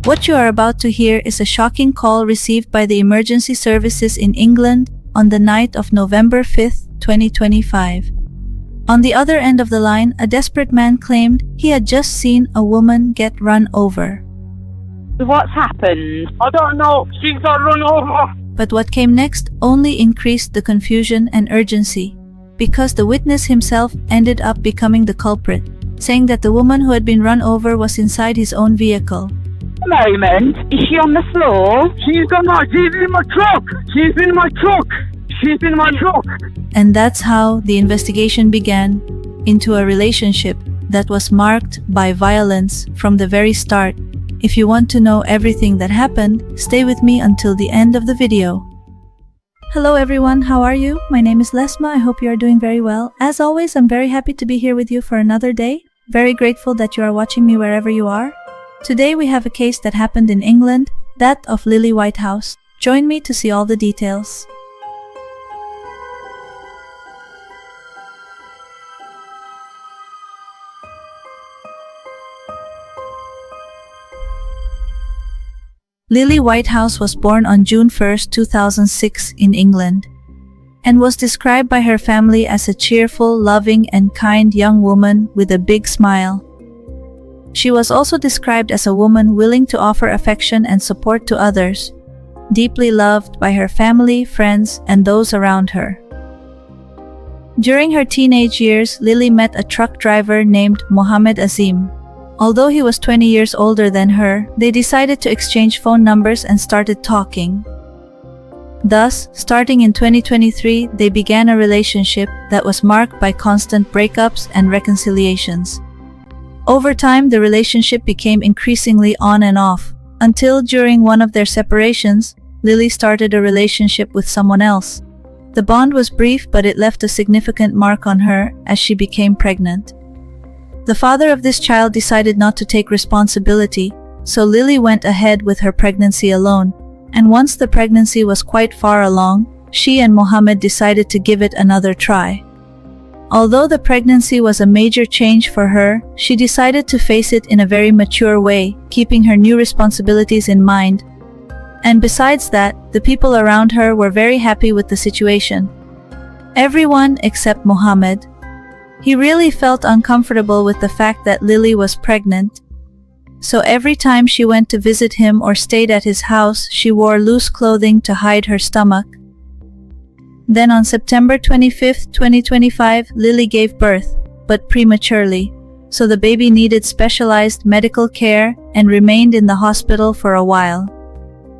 What you are about to hear is a shocking call received by the emergency services in England on the night of November 5, 2025. On the other end of the line, a desperate man claimed he had just seen a woman get run over. What's happened? I don't know. She got run over. But what came next only increased the confusion and urgency, because the witness himself ended up becoming the culprit, saying that the woman who had been run over was inside his own vehicle. A moment. Is she on the floor? She's in my truck. She's in my truck. She's in my truck. And that's how the investigation began into a relationship that was marked by violence from the very start. If you want to know everything that happened, stay with me until the end of the video. Hello everyone, how are you? My name is Lesma. I hope you are doing very well. As always, I'm very happy to be here with you for another day. Very grateful that you are watching me wherever you are. Today we have a case that happened in England, that of Lily Whitehouse. Join me to see all the details. Lily Whitehouse was born on June 1, 2006 in England, and was described by her family as a cheerful, loving and kind young woman with a big smile. She was also described as a woman willing to offer affection and support to others, deeply loved by her family, friends, and those around her. During her teenage years, Lily met a truck driver named Mohammed Azim. Although he was 20 years older than her, they decided to exchange phone numbers and started talking. Thus, starting in 2023, they began a relationship that was marked by constant breakups and reconciliations. Over time, the relationship became increasingly on and off, until during one of their separations, Lily started a relationship with someone else. The bond was brief, but it left a significant mark on her as she became pregnant. The father of this child decided not to take responsibility, so Lily went ahead with her pregnancy alone, and once the pregnancy was quite far along, she and Mohammed decided to give it another try. Although the pregnancy was a major change for her, she decided to face it in a very mature way, keeping her new responsibilities in mind. And besides that, the people around her were very happy with the situation. Everyone except Mohammed. He really felt uncomfortable with the fact that Lily was pregnant. So every time she went to visit him or stayed at his house, she wore loose clothing to hide her stomach. Then on September 25, 2025, Lily gave birth, but prematurely, so the baby needed specialized medical care and remained in the hospital for a while.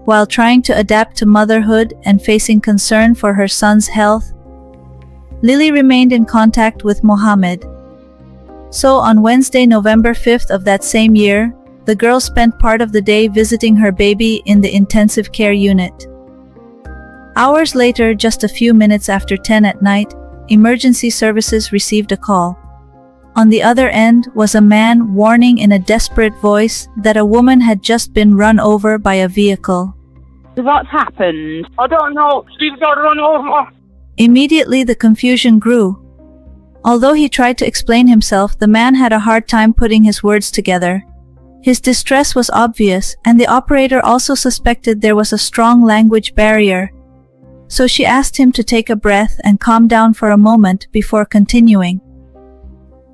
While trying to adapt to motherhood and facing concern for her son's health, Lily remained in contact with Mohammed. So on Wednesday, November 5th of that same year, the girl spent part of the day visiting her baby in the intensive care unit. Hours later, just a few minutes after 10 at night, emergency services received a call. On the other end was a man warning in a desperate voice that a woman had just been run over by a vehicle. What's happened? I don't know. She got run over. Immediately the confusion grew. Although he tried to explain himself, the man had a hard time putting his words together. His distress was obvious, and the operator also suspected there was a strong language barrier. So she asked him to take a breath and calm down for a moment before continuing.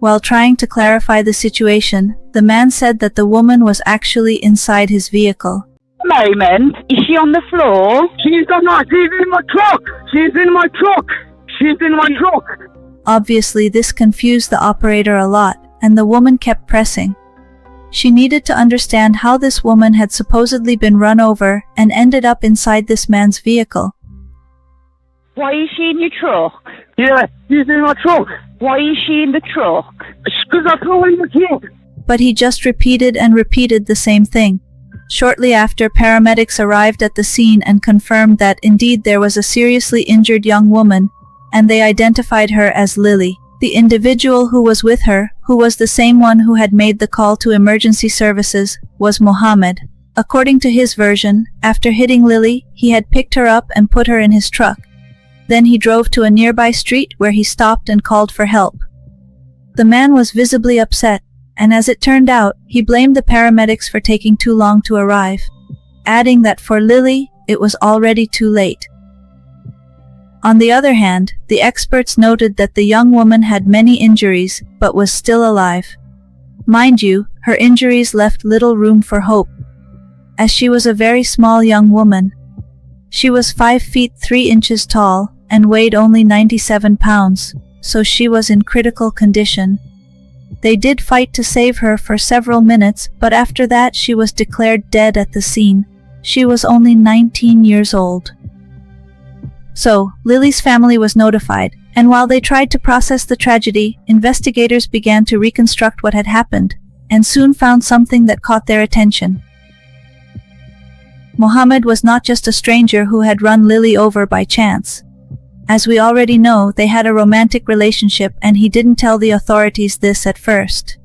While trying to clarify the situation, the man said that the woman was actually inside his vehicle. A moment. Is she on the floor? She's in my truck. She's in my truck. She's in my truck. Obviously, this confused the operator a lot, and the woman kept pressing. She needed to understand how this woman had supposedly been run over and ended up inside this man's vehicle. Why is she in your truck? Yeah, she's in my truck. Why is she in the truck? Because I flew in the truck. But he just repeated and repeated the same thing. Shortly after, paramedics arrived at the scene and confirmed that indeed there was a seriously injured young woman, and they identified her as Lily. The individual who was with her, who was the same one who had made the call to emergency services, was Mohammed. According to his version, after hitting Lily, he had picked her up and put her in his truck. Then he drove to a nearby street where he stopped and called for help. The man was visibly upset, and as it turned out, he blamed the paramedics for taking too long to arrive, adding that for Lily, it was already too late. On the other hand, the experts noted that the young woman had many injuries but was still alive. Mind you, her injuries left little room for hope, as she was a very small young woman. She was 5 feet 3 inches tall and weighed only 97 pounds, so she was in critical condition. They did fight to save her for several minutes, but after that she was declared dead at the scene. She was only 19 years old. So, Lily's family was notified, and while they tried to process the tragedy, investigators began to reconstruct what had happened, and soon found something that caught their attention. Mohammed was not just a stranger who had run Lily over by chance. As we already know, they had a romantic relationship, and he didn't tell the authorities this at first.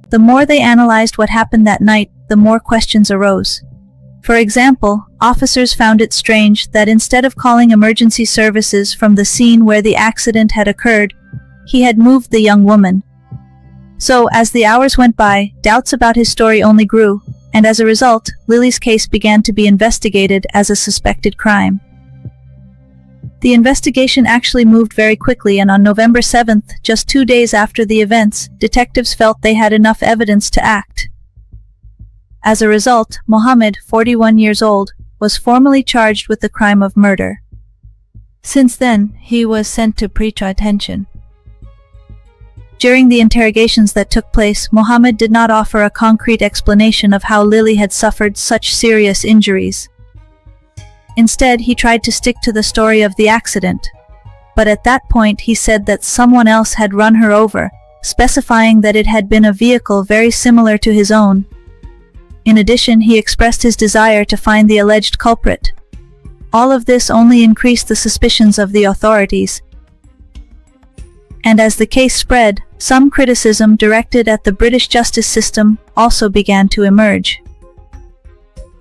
The more they analyzed what happened that night, the more questions arose. For example, officers found it strange that instead of calling emergency services from the scene where the accident had occurred, he had moved the young woman. So, as the hours went by, doubts about his story only grew, and as a result, Lily's case began to be investigated as a suspected crime. The investigation actually moved very quickly, and on November 7th, just 2 days after the events, detectives felt they had enough evidence to act. As a result, Mohammed, 41 years old, was formally charged with the crime of murder. Since then, he was sent to pretrial detention. During the interrogations that took place, Mohammed did not offer a concrete explanation of how Lily had suffered such serious injuries. Instead, he tried to stick to the story of the accident. But at that point, he said that someone else had run her over, specifying that it had been a vehicle very similar to his own. In addition, he expressed his desire to find the alleged culprit. All of this only increased the suspicions of the authorities. And as the case spread, some criticism directed at the British justice system also began to emerge.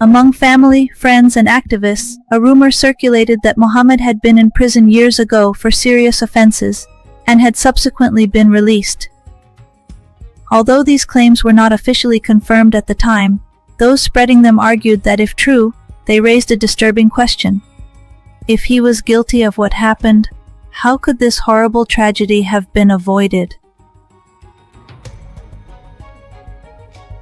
Among family, friends, and activists, a rumor circulated that Mohammed had been in prison years ago for serious offenses, and had subsequently been released. Although these claims were not officially confirmed at the time, those spreading them argued that if true, they raised a disturbing question. If he was guilty of what happened, how could this horrible tragedy have been avoided?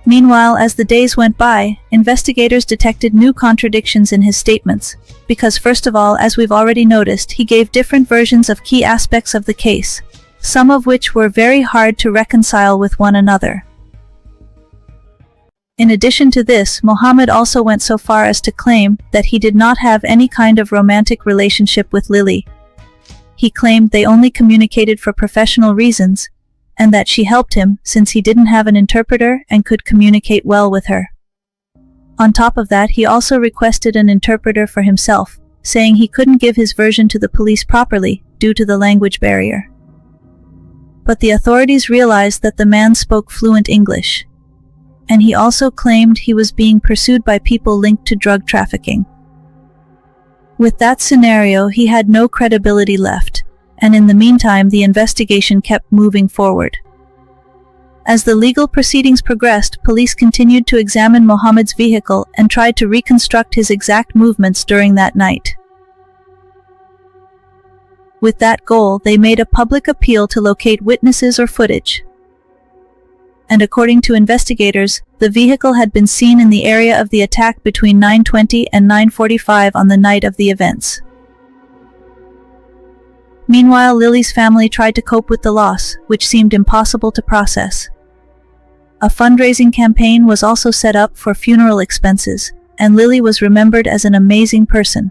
Meanwhile, as the days went by, investigators detected new contradictions in his statements, because first of all, as we've already noticed, he gave different versions of key aspects of the case, some of which were very hard to reconcile with one another. In addition to this, Mohammed also went so far as to claim that he did not have any kind of romantic relationship with Lily. He claimed they only communicated for professional reasons, and that she helped him since he didn't have an interpreter and could communicate well with her. On top of that, he also requested an interpreter for himself, saying he couldn't give his version to the police properly due to the language barrier. But the authorities realized that the man spoke fluent English, and he also claimed he was being pursued by people linked to drug trafficking. With that scenario, he had no credibility left, and in the meantime, the investigation kept moving forward. As the legal proceedings progressed, police continued to examine Mohammed's vehicle and tried to reconstruct his exact movements during that night. With that goal, they made a public appeal to locate witnesses or footage. And according to investigators, the vehicle had been seen in the area of the attack between 9:20 and 9:45 on the night of the events. Meanwhile, Lily's family tried to cope with the loss, which seemed impossible to process. A fundraising campaign was also set up for funeral expenses, and Lily was remembered as an amazing person.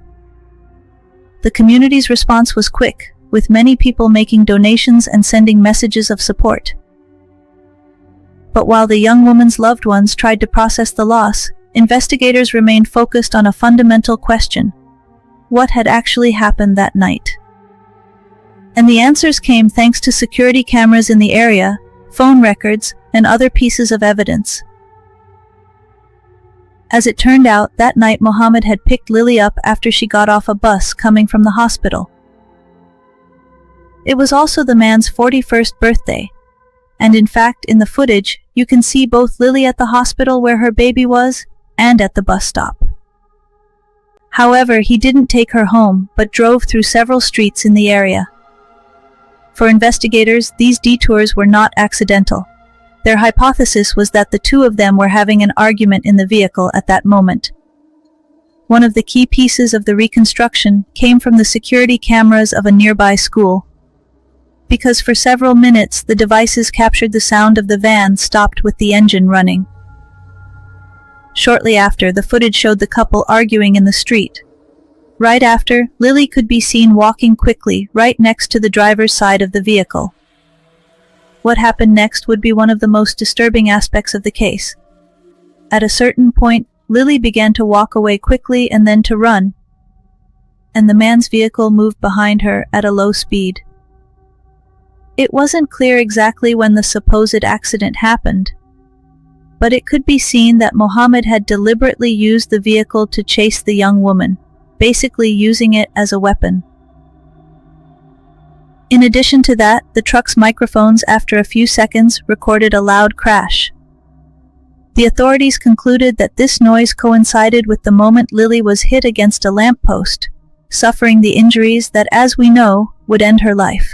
The community's response was quick, with many people making donations and sending messages of support. But while the young woman's loved ones tried to process the loss, investigators remained focused on a fundamental question: what had actually happened that night? And the answers came thanks to security cameras in the area, phone records, and other pieces of evidence. As it turned out, that night Mohammed had picked Lily up after she got off a bus coming from the hospital. It was also the man's 41st birthday, and in fact, in the footage, you can see both Lily at the hospital where her baby was, and at the bus stop. However, he didn't take her home, but drove through several streets in the area. For investigators, these detours were not accidental. Their hypothesis was that the two of them were having an argument in the vehicle at that moment. One of the key pieces of the reconstruction came from the security cameras of a nearby school, because for several minutes the devices captured the sound of the van stopped with the engine running. Shortly after, the footage showed the couple arguing in the street. Right after, Lily could be seen walking quickly right next to the driver's side of the vehicle. What happened next would be one of the most disturbing aspects of the case. At a certain point, Lily began to walk away quickly and then to run, and the man's vehicle moved behind her at a low speed. It wasn't clear exactly when the supposed accident happened, but it could be seen that Mohammed had deliberately used the vehicle to chase the young woman, basically using it as a weapon. In addition to that, the truck's microphones after a few seconds recorded a loud crash. The authorities concluded that this noise coincided with the moment Lily was hit against a lamppost, suffering the injuries that, as we know, would end her life.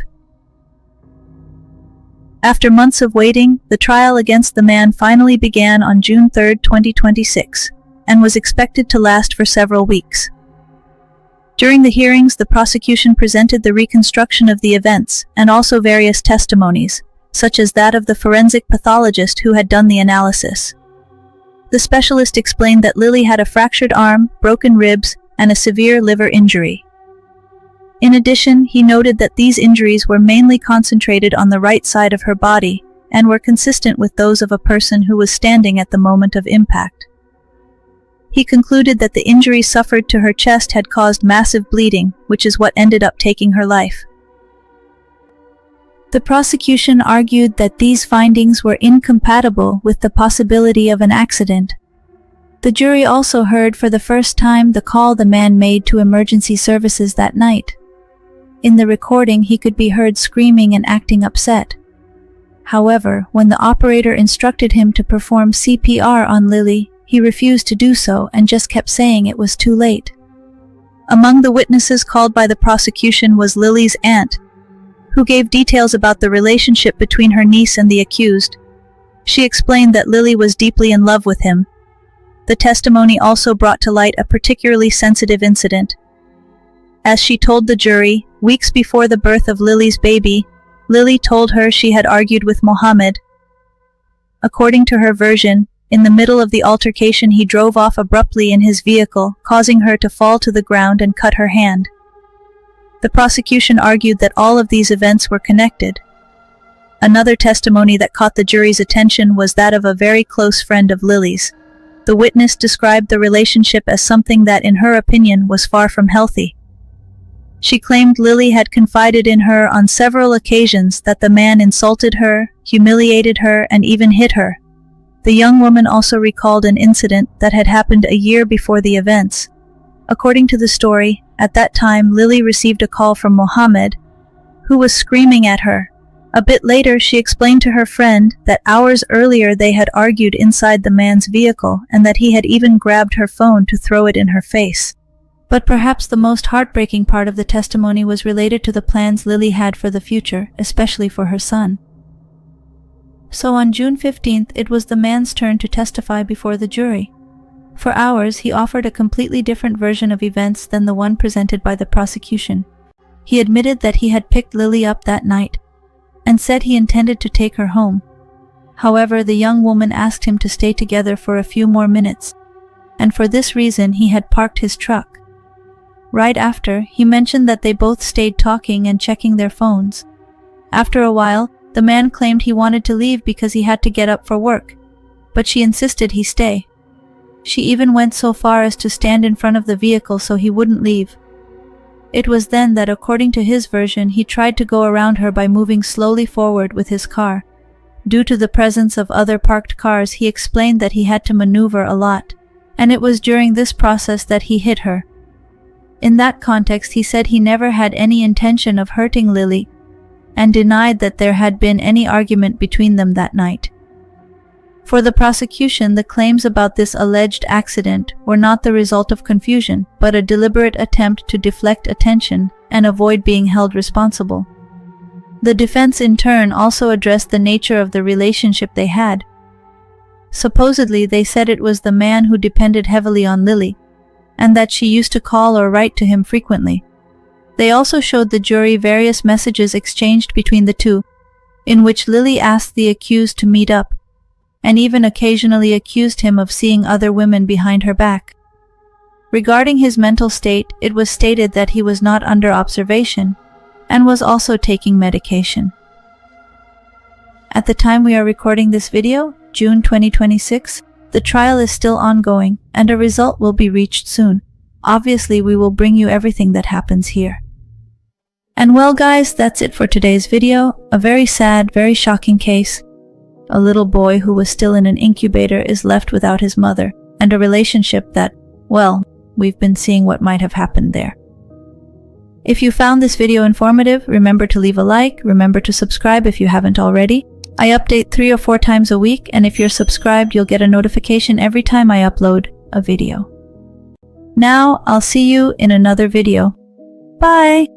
After months of waiting, the trial against the man finally began on June 3, 2026, and was expected to last for several weeks. During the hearings, the prosecution presented the reconstruction of the events, and also various testimonies, such as that of the forensic pathologist who had done the analysis. The specialist explained that Lily had a fractured arm, broken ribs, and a severe liver injury. In addition, he noted that these injuries were mainly concentrated on the right side of her body, and were consistent with those of a person who was standing at the moment of impact. He concluded that the injury suffered to her chest had caused massive bleeding, which is what ended up taking her life. The prosecution argued that these findings were incompatible with the possibility of an accident. The jury also heard for the first time the call the man made to emergency services that night. In the recording, he could be heard screaming and acting upset. However, when the operator instructed him to perform CPR on Lily, he refused to do so and just kept saying it was too late. Among the witnesses called by the prosecution was Lily's aunt, who gave details about the relationship between her niece and the accused. She explained that Lily was deeply in love with him. The testimony also brought to light a particularly sensitive incident. As she told the jury, weeks before the birth of Lily's baby, Lily told her she had argued with Mohammed. According to her version, in the middle of the altercation he drove off abruptly in his vehicle, causing her to fall to the ground and cut her hand. The prosecution argued that all of these events were connected. Another testimony that caught the jury's attention was that of a very close friend of Lily's. The witness described the relationship as something that, in her opinion, was far from healthy. She claimed Lily had confided in her on several occasions that the man insulted her, humiliated her, and even hit her. The young woman also recalled an incident that had happened a year before the events. According to the story, at that time Lily received a call from Mohammed, who was screaming at her. A bit later, she explained to her friend that hours earlier they had argued inside the man's vehicle and that he had even grabbed her phone to throw it in her face. But perhaps the most heartbreaking part of the testimony was related to the plans Lily had for the future, especially for her son. So on June 15th, it was the man's turn to testify before the jury. For hours, he offered a completely different version of events than the one presented by the prosecution. He admitted that he had picked Lily up that night, and said he intended to take her home. However, the young woman asked him to stay together for a few more minutes, and for this reason he had parked his truck. Right after, he mentioned that they both stayed talking and checking their phones. After a while, the man claimed he wanted to leave because he had to get up for work, but she insisted he stay. She even went so far as to stand in front of the vehicle so he wouldn't leave. It was then that, according to his version, he tried to go around her by moving slowly forward with his car. Due to the presence of other parked cars, he explained that he had to maneuver a lot, and it was during this process that he hit her. In that context, he said he never had any intention of hurting Lily, and denied that there had been any argument between them that night. For the prosecution, the claims about this alleged accident were not the result of confusion, but a deliberate attempt to deflect attention and avoid being held responsible. The defense in turn also addressed the nature of the relationship they had. Supposedly, they said it was the man who depended heavily on Lily, and that she used to call or write to him frequently. They also showed the jury various messages exchanged between the two, in which Lily asked the accused to meet up, and even occasionally accused him of seeing other women behind her back. Regarding his mental state, it was stated that he was not under observation, and was also taking medication. At the time we are recording this video, June 2026, the trial is still ongoing, and a result will be reached soon. Obviously, we will bring you everything that happens here. And well guys, that's it for today's video. A very sad, very shocking case. A little boy who was still in an incubator is left without his mother, and a relationship that, well, we've been seeing what might have happened there. If you found this video informative, remember to leave a like, remember to subscribe if you haven't already. I update 3 or 4 times a week, and if you're subscribed, you'll get a notification every time I upload a video. Now, I'll see you in another video. Bye!